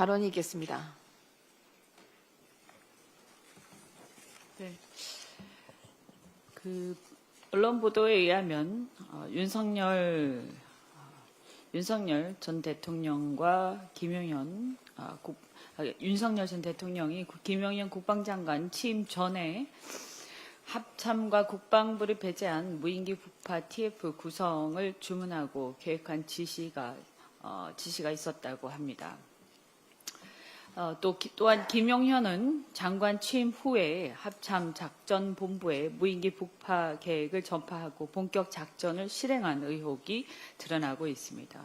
발언이 있겠습니다. 네. 언론 보도에 의하면 윤석열 전 대통령과 윤석열 전 대통령이 김용현 국방장관 취임 전에 합참과 국방부를 배제한 무인기 북파 TF 구성을 주문하고 계획한 지시가 있었다고 합니다. 또한 김용현은 장관 취임 후에 합참 작전본부에 무인기 북파 계획을 전파하고 본격 작전을 실행한 의혹이 드러나고 있습니다.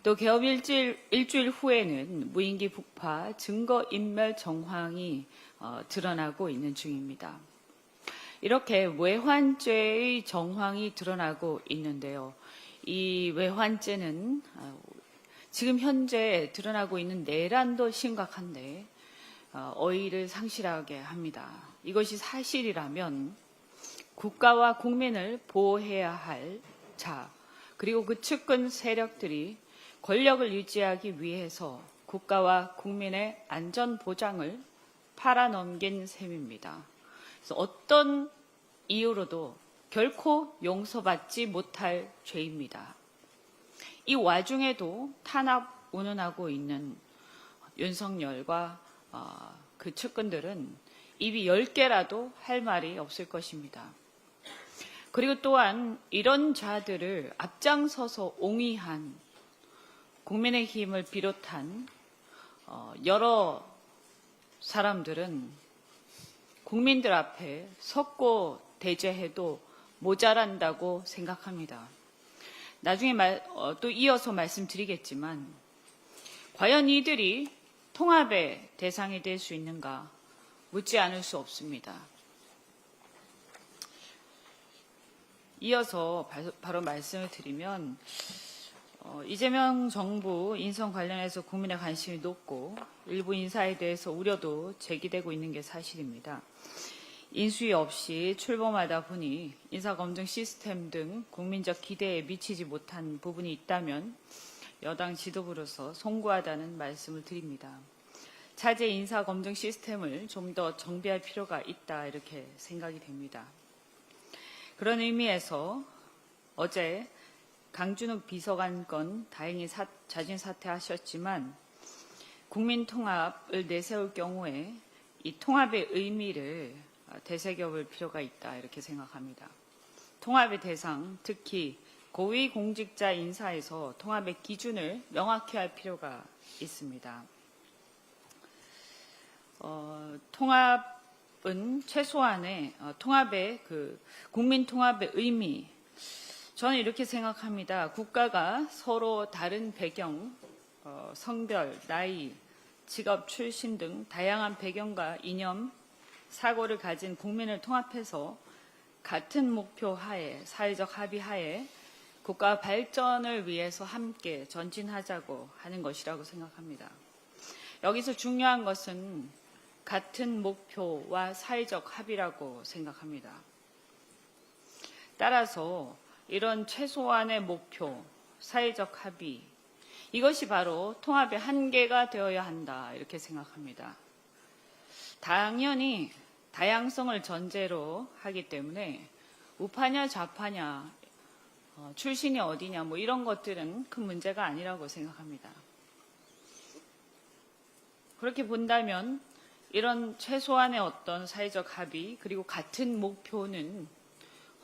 또 개업 일주일 후에는 무인기 북파 증거인멸 정황이 드러나고 있는 중입니다. 이렇게 외환죄의 정황이 드러나고 있는데요. 이 외환죄는 지금 현재 드러나고 있는 내란도 심각한데 어의를 상실하게 합니다. 이것이 사실이라면 국가와 국민을 보호해야 할 자, 그리고 그 측근 세력들이 권력을 유지하기 위해서 국가와 국민의 안전 보장을 팔아넘긴 셈입니다. 그래서 어떤 이유로도 결코 용서받지 못할 죄입니다. 이 와중에도 탄압 운운하고 있는 윤석열과 그 측근들은 입이 10개라도 할 말이 없을 것입니다. 그리고 또한 이런 자들을 앞장서서 옹위한 국민의힘을 비롯한 여러 사람들은 국민들 앞에 섰고 대죄해도 모자란다고 생각합니다. 나중에 또 이어서 말씀드리겠지만 과연 이들이 통합의 대상이 될 수 있는가 묻지 않을 수 없습니다. 이어서 바로 말씀을 드리면 이재명 정부 인선 관련해서 국민의 관심이 높고 일부 인사에 대해서 우려도 제기되고 있는 게 사실입니다. 인수위 없이 출범하다 보니 인사검증 시스템 등 국민적 기대에 미치지 못한 부분이 있다면 여당 지도부로서 송구하다는 말씀을 드립니다. 차제 인사검증 시스템을 좀 더 정비할 필요가 있다 이렇게 생각이 됩니다. 그런 의미에서 어제 강준욱 비서관 건 다행히 자진 사퇴하셨지만 국민통합을 내세울 경우에 이 통합의 의미를 되새겨볼 필요가 있다 이렇게 생각합니다. 통합의 대상, 특히 고위공직자 인사에서 통합의 기준을 명확히 할 필요가 있습니다. 통합은 최소한의 통합의 국민 통합의 의미, 저는 이렇게 생각합니다. 국가가 서로 다른 배경, 성별, 나이, 직업, 출신 등 다양한 배경과 이념, 사고를 가진 국민을 통합해서 같은 목표 하에, 사회적 합의 하에 국가 발전을 위해서 함께 전진하자고 하는 것이라고 생각합니다. 여기서 중요한 것은 같은 목표와 사회적 합의라고 생각합니다. 따라서 이런 최소한의 목표, 사회적 합의, 이것이 바로 통합의 한계가 되어야 한다 이렇게 생각합니다. 당연히 다양성을 전제로 하기 때문에 우파냐 좌파냐 출신이 어디냐 이런 것들은 큰 문제가 아니라고 생각합니다. 그렇게 본다면 이런 최소한의 어떤 사회적 합의 그리고 같은 목표는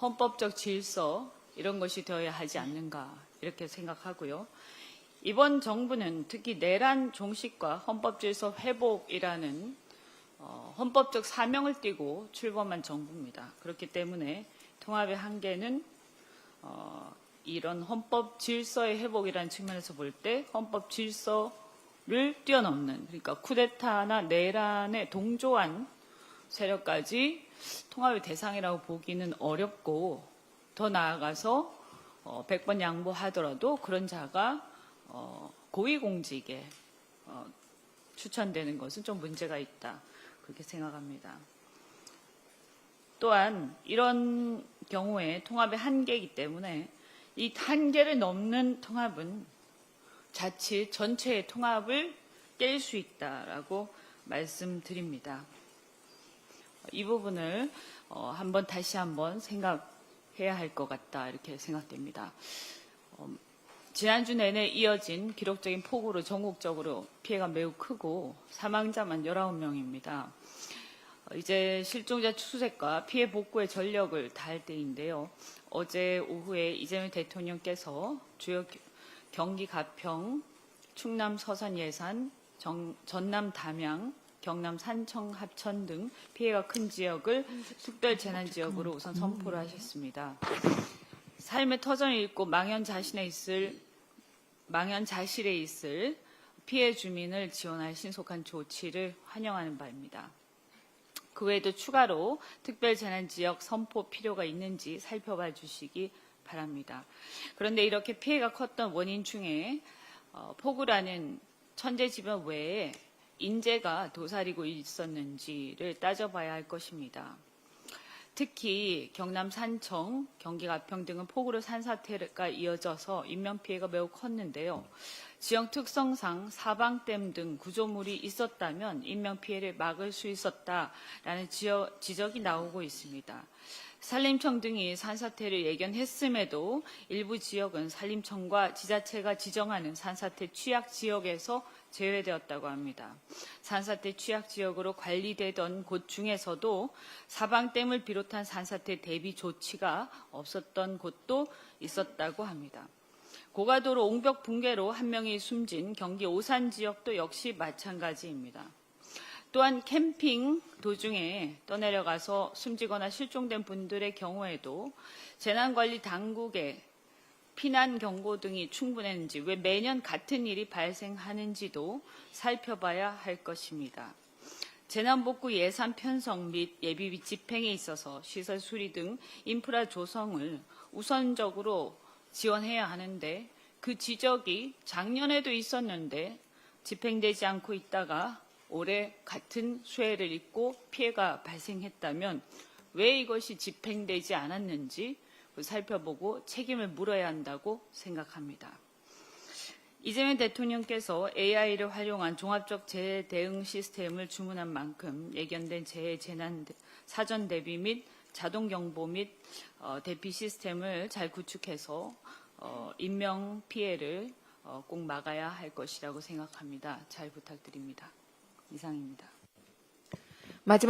헌법적 질서 이런 것이 되어야 하지 않는가 이렇게 생각하고요. 이번 정부는 특히 내란 종식과 헌법 질서 회복이라는 헌법적 사명을 띠고 출범한 정부입니다. 그렇기 때문에 통합의 한계는 이런 헌법 질서의 회복이라는 측면에서 볼 때 헌법 질서를 뛰어넘는, 그러니까 쿠데타나 내란에 동조한 세력까지 통합의 대상이라고 보기는 어렵고 더 나아가서 100번 양보하더라도 그런 자가 고위공직에 추천되는 것은 좀 문제가 있다. 그렇게 생각합니다. 또한 이런 경우에 통합의 한계이기 때문에 이 한계를 넘는 통합은 자칫 전체의 통합을 깰 수 있다라고 말씀드립니다. 이 부분을 다시 한번 생각해야 할 것 같다 이렇게 생각됩니다. 지난주 내내 이어진 기록적인 폭우로 전국적으로 피해가 매우 크고 사망자만 19명입니다. 이제 실종자 추적과 피해 복구에 전력을 다할 때인데요. 어제 오후에 이재명 대통령께서 주요 경기 가평, 충남 서산 예산, 전남 담양, 경남 산청 합천 등 피해가 큰 지역을 특별재난지역으로 우선 선포를 하셨습니다. 삶의 터전을 잃고 망연자실에 있을 피해 주민을 지원할 신속한 조치를 환영하는 바입니다. 그 외에도 추가로 특별재난지역 선포 필요가 있는지 살펴봐 주시기 바랍니다. 그런데 이렇게 피해가 컸던 원인 중에 폭우라는 천재지변 외에 인재가 도사리고 있었는지를 따져봐야 할 것입니다. 특히 경남 산청, 경기 가평 등은 폭우로 산사태가 이어져서 인명피해가 매우 컸는데요. 지역 특성상 사방댐 등 구조물이 있었다면 인명피해를 막을 수 있었다라는 지적이 나오고 있습니다. 산림청 등이 산사태를 예견했음에도 일부 지역은 산림청과 지자체가 지정하는 산사태 취약지역에서 제외되었다고 합니다. 산사태 취약지역으로 관리되던 곳 중에서도 사방댐을 비롯한 산사태 대비 조치가 없었던 곳도 있었다고 합니다. 고가도로 옹벽 붕괴로 한 명이 숨진 경기 오산 지역도 역시 마찬가지입니다. 또한 캠핑 도중에 떠내려가서 숨지거나 실종된 분들의 경우에도 재난관리 당국의 피난 경고 등이 충분했는지, 왜 매년 같은 일이 발생하는지도 살펴봐야 할 것입니다. 재난복구 예산 편성 및 예비비 집행에 있어서 시설 수리 등 인프라 조성을 우선적으로 지원해야 하는데 그 지적이 작년에도 있었는데 집행되지 않고 있다가 올해 같은 수해를 입고 피해가 발생했다면 왜 이것이 집행되지 않았는지 살펴보고 책임을 물어야 한다고 생각합니다. 이재명 대통령께서 AI를 활용한 종합적 재해 대응 시스템을 주문한 만큼 예견된 재해 재난 사전 대비 및 자동 경보 및 대피 시스템을 잘 구축해서 인명 피해를 꼭 막아야 할 것이라고 생각합니다. 잘 부탁드립니다. 이상입니다. 마지막